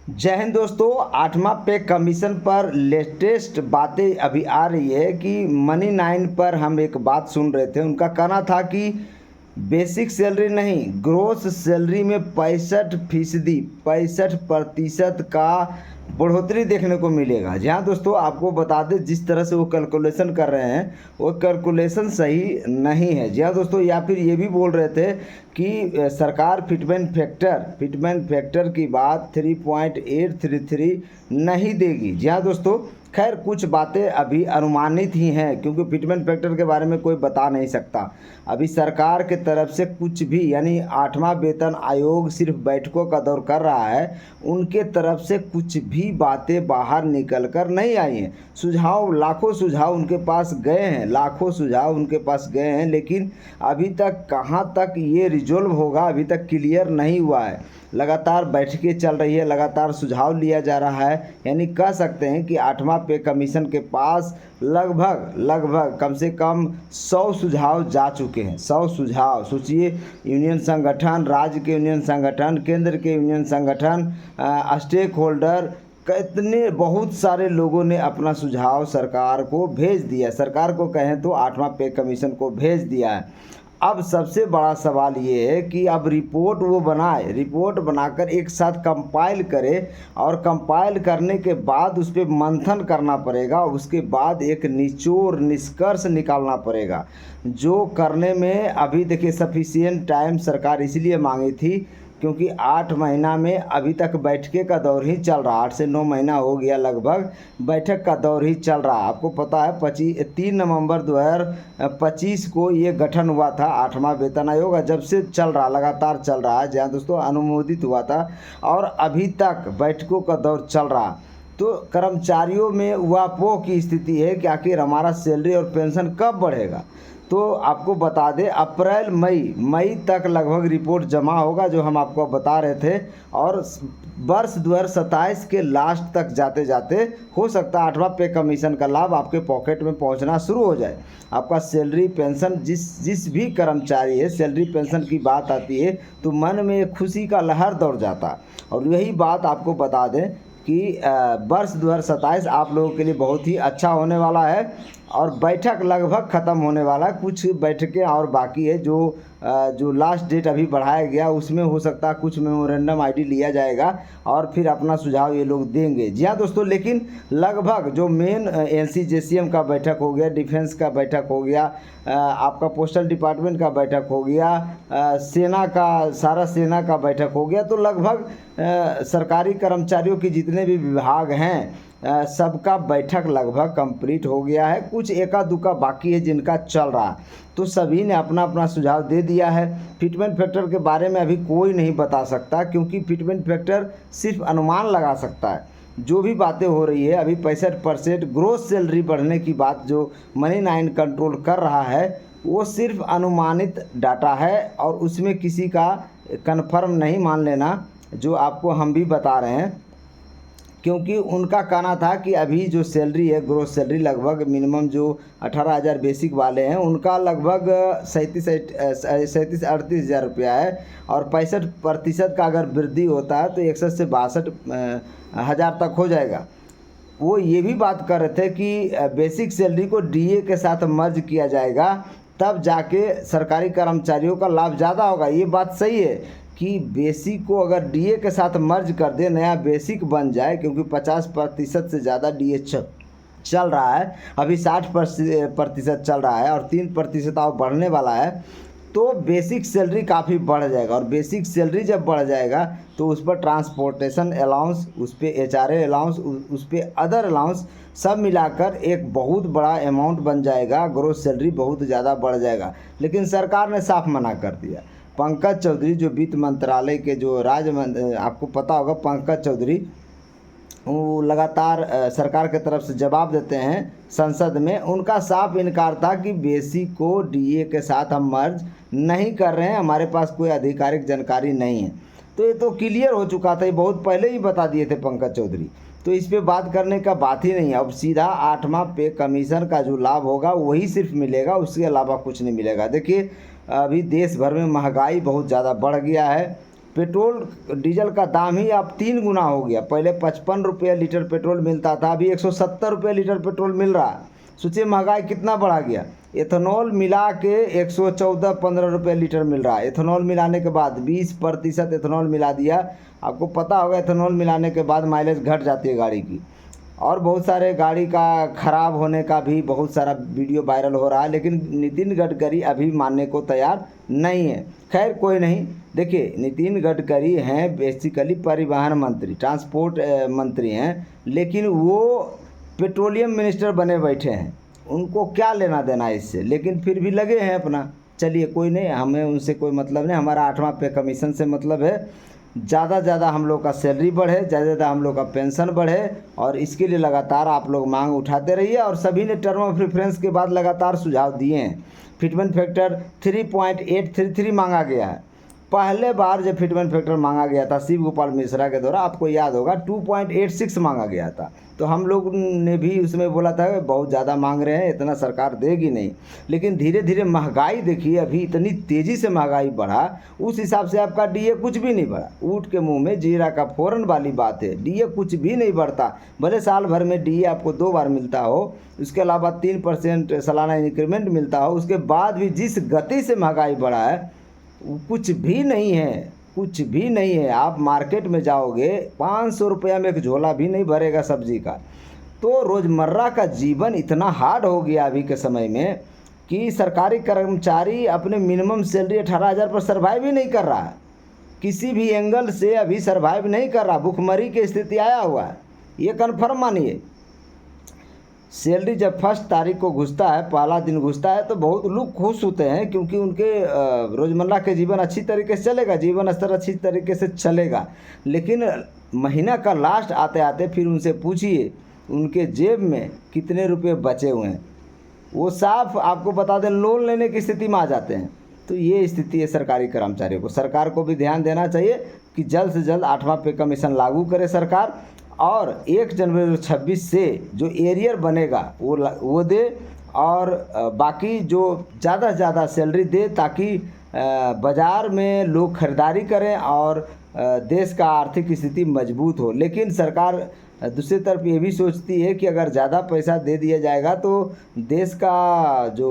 जय हिंद दोस्तों। 8वां पे कमीशन पर लेटेस्ट बातें अभी आ रही है कि मनी 9 पर हम एक बात सुन रहे थे। उनका कहना था कि बेसिक सैलरी नहीं, ग्रोस सैलरी में 65% 65% का बढ़ोतरी देखने को मिलेगा। जी हाँ दोस्तों, आपको बता दें जिस तरह से वो कैलकुलेशन कर रहे हैं वो कैलकुलेशन सही नहीं है। जी हाँ दोस्तों, या फिर ये भी बोल रहे थे कि सरकार फिटमेंट फैक्टर की बात 3.833 नहीं देगी। जी हाँ दोस्तों, खैर कुछ बातें अभी अनुमानित ही हैं क्योंकि फिटमेंट फैक्टर के बारे में कोई बता नहीं सकता। अभी सरकार के तरफ से कुछ भी, यानी 8वां वेतन आयोग सिर्फ बैठकों का दौर कर रहा है, उनके तरफ से कुछ भी बातें बाहर निकल कर नहीं आई हैं। सुझाव, लाखों सुझाव उनके पास गए हैं, लाखों सुझाव उनके पास गए हैं, लेकिन अभी तक कहाँ तक ये रिजॉल्व होगा अभी तक क्लियर नहीं हुआ है। लगातार बैठकें चल रही है, लगातार सुझाव लिया जा रहा है। यानी कह सकते हैं कि 8वां पे कमीशन के पास लगभग कम से कम 100 सुझाव जा चुके हैं। 100 सुझाव सोचिए, यूनियन संगठन, राज्य के यूनियन संगठन, केंद्र के यूनियन संगठन, स्टेक होल्डर, कितने बहुत सारे लोगों ने अपना सुझाव सरकार को भेज दिया। सरकार को कहें तो 8वां पे कमीशन को भेज दिया है। अब सबसे बड़ा सवाल ये है कि अब रिपोर्ट वो बनाए, रिपोर्ट बनाकर एक साथ कंपाइल करे और कंपाइल करने के बाद उस पर मंथन करना पड़ेगा। उसके बाद एक निचोड़ निष्कर्ष निकालना पड़ेगा, जो करने में अभी देखिए सफिशिएंट टाइम सरकार इसलिए मांगी थी क्योंकि 8 महीना में अभी तक बैठके का दौर ही चल रहा। 8 से 9 महीना हो गया लगभग, बैठक का दौर ही चल रहा। आपको पता है 3 नवंबर 2025 को ये गठन हुआ था 8वां वेतन आयोग। जब से चल रहा, लगातार चल रहा है। जहाँ दोस्तों अनुमोदित हुआ था और अभी तक बैठकों का दौर चल रहा। तो कर्मचारियों में उहापोह की स्थिति है कि आखिर हमारा सैलरी और पेंशन कब बढ़ेगा। तो आपको बता दें अप्रैल मई तक लगभग रिपोर्ट जमा होगा, जो हम आपको बता रहे थे। और वर्ष 2027 के लास्ट तक जाते जाते हो सकता है 8वां पे कमीशन का लाभ आपके पॉकेट में पहुंचना शुरू हो जाए। आपका सैलरी पेंशन, जिस भी कर्मचारी है, सैलरी पेंशन की बात आती है तो मन में एक खुशी का लहर दौड़ जाता। और यही बात आपको बता दें कि वर्ष 2027 आप लोगों के लिए बहुत ही अच्छा होने वाला है। और बैठक लगभग ख़त्म होने वाला है, कुछ बैठकें और बाकी है। जो लास्ट डेट अभी बढ़ाया गया उसमें हो सकता है कुछ मेमोरेंडम आईडी लिया जाएगा और फिर अपना सुझाव ये लोग देंगे। जी हाँ दोस्तों, लेकिन लगभग जो मेन NCJCM का बैठक हो गया, डिफेंस का बैठक हो गया, आपका पोस्टल डिपार्टमेंट का बैठक हो गया, सेना का बैठक हो गया, तो लगभग सरकारी कर्मचारियों के जितने भी विभाग हैं सबका बैठक लगभग कंप्लीट हो गया है। कुछ एका दुका बाकी है जिनका चल रहा। तो सभी ने अपना अपना सुझाव दे दिया है। फिटमेंट फैक्टर के बारे में अभी कोई नहीं बता सकता क्योंकि फिटमेंट फैक्टर सिर्फ अनुमान लगा सकता है। जो भी बातें हो रही है अभी 65% ग्रोस सैलरी बढ़ने की बात जो मनी 9 कंट्रोल कर रहा है वो सिर्फ अनुमानित डाटा है और उसमें किसी का कन्फर्म नहीं मान लेना, जो आपको हम भी बता रहे हैं। क्योंकि उनका कहना था कि अभी जो सैलरी है, ग्रोस सैलरी लगभग मिनिमम जो 18,000 बेसिक वाले हैं उनका लगभग 37-38 हज़ार रुपया है। और 65% का अगर वृद्धि होता है तो 61 से 62 हज़ार तक हो जाएगा। वो ये भी बात कर रहे थे कि बेसिक सैलरी को DA के साथ मर्ज किया जाएगा, तब जाके सरकारी कर्मचारियों का लाभ ज़्यादा होगा। ये बात सही है कि बेसिक को अगर DA के साथ मर्ज कर दे, नया बेसिक बन जाए, क्योंकि 50% से ज़्यादा DA चल रहा है। अभी 60% चल रहा है और 3% और बढ़ने वाला है। तो बेसिक सैलरी काफ़ी बढ़ जाएगा और बेसिक सैलरी जब बढ़ जाएगा तो उस पर ट्रांसपोर्टेशन अलाउंस, उस पर HRA अलाउंस, उस पर अदर अलाउंस सब मिलाकर एक बहुत बड़ा अमाउंट बन जाएगा। ग्रोस सैलरी बहुत ज़्यादा बढ़ जाएगा। लेकिन सरकार ने साफ मना कर दिया। पंकज चौधरी जो वित्त मंत्रालय के जो आपको पता होगा, पंकज चौधरी वो लगातार सरकार के तरफ से जवाब देते हैं संसद में। उनका साफ इनकार था कि बेसिक को DA के साथ हम मर्ज नहीं कर रहे हैं, हमारे पास कोई आधिकारिक जानकारी नहीं है। तो ये तो क्लियर हो चुका था, ये बहुत पहले ही बता दिए थे पंकज चौधरी। तो इस पे बात करने का बात ही नहीं है। अब सीधा 8वां पे कमीशन का जो लाभ होगा वही सिर्फ मिलेगा, उसके अलावा कुछ नहीं मिलेगा। देखिए अभी देश भर में महंगाई बहुत ज़्यादा बढ़ गया है। पेट्रोल डीजल का दाम ही अब 3 गुना हो गया। पहले 55 रुपये लीटर पेट्रोल मिलता था, अभी 170 रुपये लीटर पेट्रोल मिल रहा है। सोचिए महंगाई कितना बढ़ा गया। एथेनॉल मिला के 114-15 रुपये लीटर मिल रहा है। एथेनॉल मिलाने के बाद 20% एथेनॉल मिला दिया। आपको पता होगा एथेनॉल मिलाने के बाद माइलेज घट जाती है गाड़ी की। और बहुत सारे गाड़ी का ख़राब होने का भी बहुत सारा वीडियो वायरल हो रहा है, लेकिन नितिन गडकरी अभी मानने को तैयार नहीं है। खैर कोई नहीं, देखिए नितिन गडकरी हैं बेसिकली परिवहन मंत्री, ट्रांसपोर्ट मंत्री हैं, लेकिन वो पेट्रोलियम मिनिस्टर बने बैठे हैं। उनको क्या लेना देना इससे, लेकिन फिर भी लगे हैं अपना। चलिए कोई नहीं, हमें उनसे कोई मतलब नहीं। हमारा 8वां पे कमीशन से मतलब है ज़्यादा ज़्यादा हम लोग का सैलरी बढ़े, ज़्यादा ज़्यादा हम लोग का पेंशन बढ़े, और इसके लिए लगातार आप लोग मांग उठाते रहिए। और सभी ने टर्म ऑफ रेफरेंस के बाद लगातार सुझाव दिए हैं। फिटमेंट फैक्टर 3.833 मांगा गया है। पहले बार जब फिटमेंट फैक्टर मांगा गया था शिव गोपाल मिश्रा के द्वारा, आपको याद होगा 2.86 मांगा गया था। तो हम लोग ने भी उसमें बोला था कि बहुत ज़्यादा मांग रहे हैं, इतना सरकार देगी नहीं। लेकिन धीरे धीरे महंगाई देखिए, अभी इतनी तेज़ी से महंगाई बढ़ा, उस हिसाब से आपका डीए कुछ भी नहीं बढ़ा। ऊँट के मुंह में जीरा का फोरन वाली बात है। डीए कुछ भी नहीं बढ़ता। भले साल भर में डीए आपको 2 बार मिलता हो, उसके अलावा 3% सालाना इंक्रीमेंट मिलता हो, उसके बाद भी जिस गति से महंगाई बढ़ा है कुछ भी नहीं है, कुछ भी नहीं है। आप मार्केट में जाओगे 500 रुपया में एक झोला भी नहीं भरेगा सब्जी का। तो रोज़मर्रा का जीवन इतना हार्ड हो गया अभी के समय में कि सरकारी कर्मचारी अपने मिनिमम सैलरी 18,000 पर सर्वाइव ही नहीं कर रहा है। किसी भी एंगल से अभी सर्वाइव नहीं कर रहा, भुखमरी की स्थिति आया हुआ है, ये कन्फर्म मानिए। सैलरी जब 1 तारीख को घुसता है, पहला दिन घुसता है, तो बहुत लोग खुश होते हैं, क्योंकि उनके रोज़मर्रा के जीवन अच्छी तरीके से चलेगा, जीवन स्तर अच्छी तरीके से चलेगा। लेकिन महीना का लास्ट आते आते फिर उनसे पूछिए उनके जेब में कितने रुपए बचे हुए हैं, वो साफ आपको बता दें लोन लेने की स्थिति में आ जाते हैं। तो ये स्थिति है सरकारी कर्मचारियों को। सरकार को भी ध्यान देना चाहिए कि जल्द से जल्द 8वां पे कमीशन लागू करे सरकार, और 1 जनवरी 2026 से जो एरियर बनेगा वो दे, और बाकी जो ज़्यादा से ज़्यादा सैलरी दे, ताकि बाज़ार में लोग खरीदारी करें और देश का आर्थिक स्थिति मजबूत हो। लेकिन सरकार दूसरी तरफ ये भी सोचती है कि अगर ज़्यादा पैसा दे दिया जाएगा तो देश का जो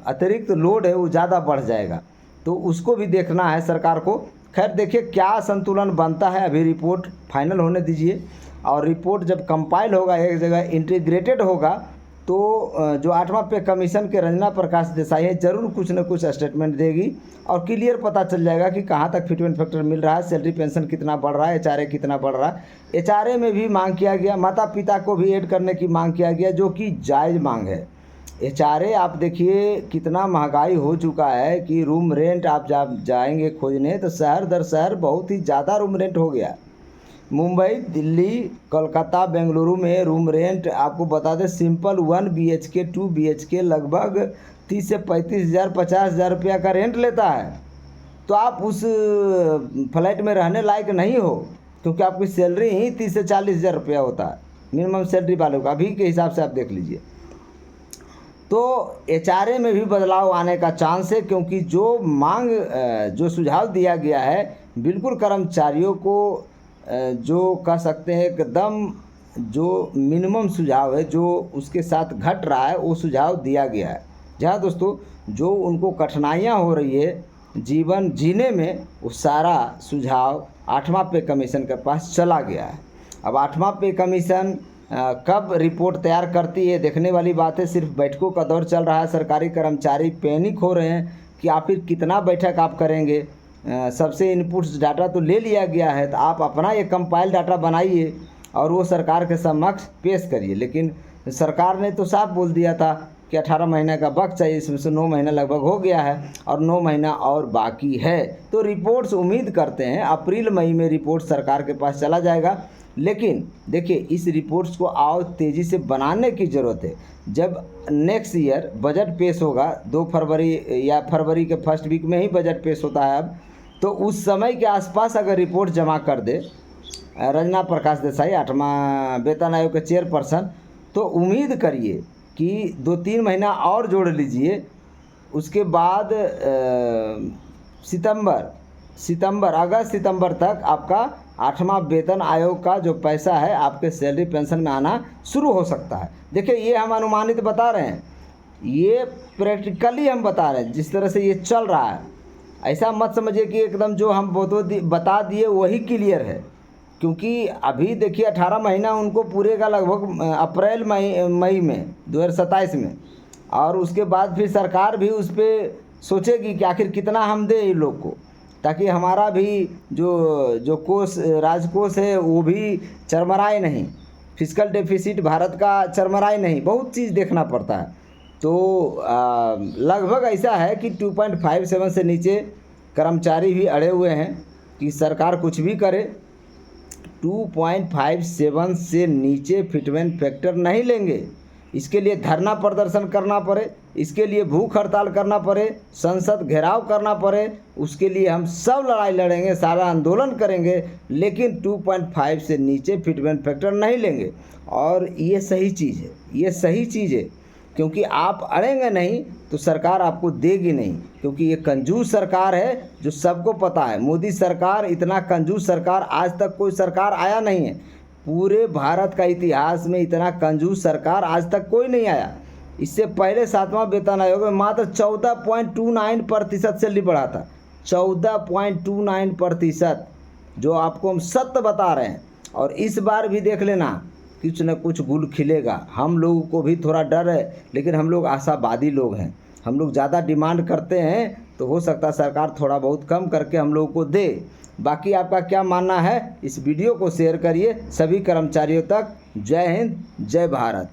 अतिरिक्त लोड है वो ज़्यादा बढ़ जाएगा, तो उसको भी देखना है सरकार को। खैर देखिए क्या संतुलन बनता है, अभी रिपोर्ट फाइनल होने दीजिए, और रिपोर्ट जब कंपाइल होगा, एक जगह इंटीग्रेटेड होगा, तो जो 8वां पे कमीशन के रंजना प्रकाश देसाई है ज़रूर कुछ न कुछ स्टेटमेंट देगी, और क्लियर पता चल जाएगा कि कहाँ तक फिटमेंट फैक्टर मिल रहा है, सैलरी पेंशन कितना बढ़ रहा है, एचआरए कितना बढ़ रहा है। एचआरए में भी मांग किया गया, माता पिता को भी ऐड करने की मांग किया गया, जो कि जायज़ मांग है। एचआरए आप देखिए कितना महंगाई हो चुका है कि रूम रेंट आप जब जाएंगे खोजने तो शहर दर शहर बहुत ही ज़्यादा रूम रेंट हो गया। मुंबई, दिल्ली, कोलकाता, बेंगलुरु में रूम रेंट आपको बता दें, सिंपल 1 BHK 2 BHK लगभग 30 से 35 हज़ार 50 हज़ार रुपया का रेंट लेता है। तो आप उस फ्लैट में रहने लायक नहीं हो, क्योंकि आपकी सैलरी ही 30 से 40 हज़ार रुपया होता है मिनिमम सैलरी वालों का, अभी के हिसाब से आप देख लीजिए। तो एचआरए में भी बदलाव आने का चांस है, क्योंकि जो मांग जो सुझाव दिया गया है बिल्कुल कर्मचारियों को जो कह सकते हैं एकदम जो मिनिमम सुझाव है जो उसके साथ घट रहा है वो सुझाव दिया गया है। जहाँ दोस्तों जो उनको कठिनाइयाँ हो रही है जीवन जीने में, वो सारा सुझाव 8वां पे कमीशन के पास चला गया है। अब 8वां पे कमीशन कब रिपोर्ट तैयार करती है देखने वाली बात है। सिर्फ बैठकों का दौर चल रहा है, सरकारी कर्मचारी पैनिक हो रहे हैं कि आखिर कितना बैठक आप करेंगे। सबसे इनपुट्स डाटा तो ले लिया गया है, तो आप अपना एक कंपाइल डाटा बनाइए और वो सरकार के समक्ष पेश करिए। लेकिन सरकार ने तो साफ बोल दिया था कि 18 महीने का वक्त चाहिए, इसमें से 9 महीना लगभग हो गया है और 9 महीना और बाकी है। तो रिपोर्ट्स उम्मीद करते हैं अप्रैल मई में रिपोर्ट सरकार के पास चला जाएगा। लेकिन देखिए इस रिपोर्ट्स को और तेज़ी से बनाने की ज़रूरत है। जब नेक्स्ट ईयर बजट पेश होगा 2 फरवरी या फरवरी के फर्स्ट वीक में ही बजट पेश होता है अब, तो उस समय के आसपास अगर रिपोर्ट जमा कर दे रंजना प्रकाश देसाई 8वां वेतन आयोग के चेयरपर्सन, तो उम्मीद करिए कि 2-3 महीना और जोड़ लीजिए, उसके बाद सितंबर अगस्त सितंबर तक आपका 8वां वेतन आयोग का जो पैसा है आपके सैलरी पेंशन में आना शुरू हो सकता है। देखिए ये हम अनुमानित बता रहे हैं, ये प्रैक्टिकली हम बता रहे हैं जिस तरह से ये चल रहा है। ऐसा मत समझिए कि एकदम जो हम बता दिए वही क्लियर है, क्योंकि अभी देखिए 18 महीना उनको पूरेगा लगभग अप्रैल मई में 2027 में, और उसके बाद फिर सरकार भी उस पर सोचेगी कि आखिर कितना हम दें इन लोग को, ताकि हमारा भी जो कोष राजकोष है वो भी चरमराए नहीं, फिस्कल डेफिसिट भारत का चरमराए नहीं, बहुत चीज़ देखना पड़ता है। तो लगभग ऐसा है कि 2.57 से नीचे कर्मचारी भी अड़े हुए हैं कि सरकार कुछ भी करे, 2.57 से नीचे फिटमेंट फैक्टर नहीं लेंगे। इसके लिए धरना प्रदर्शन करना पड़े, इसके लिए भूख हड़ताल करना पड़े, संसद घेराव करना पड़े, उसके लिए हम सब लड़ाई लड़ेंगे, सारा आंदोलन करेंगे, लेकिन 2.5 से नीचे फिटमेंट फैक्टर नहीं लेंगे। और ये सही चीज़ है, ये सही चीज़ है, क्योंकि आप अड़ेंगे नहीं तो सरकार आपको देगी नहीं, क्योंकि ये कंजूस सरकार है जो सबको पता है। मोदी सरकार इतना कंजूस सरकार आज तक कोई सरकार आया नहीं है, पूरे भारत का इतिहास में इतना कंजूस सरकार आज तक कोई नहीं आया। इससे पहले 7वां वेतन आयोग में मात्र 14.29% सैलरी बढ़ा था, 14.29%, जो आपको हम सत्य बता रहे हैं। और इस बार भी देख लेना कुछ न कुछ गुल खिलेगा। हम लोगों को भी थोड़ा डर है, लेकिन हम लोग आशावादी लोग हैं, हम लोग ज़्यादा डिमांड करते हैं तो हो सकता है सरकार थोड़ा बहुत कम करके हम लोगों को दे। बाकी आपका क्या मानना है, इस वीडियो को शेयर करिए सभी कर्मचारियों तक। जय हिंद, जय भारत।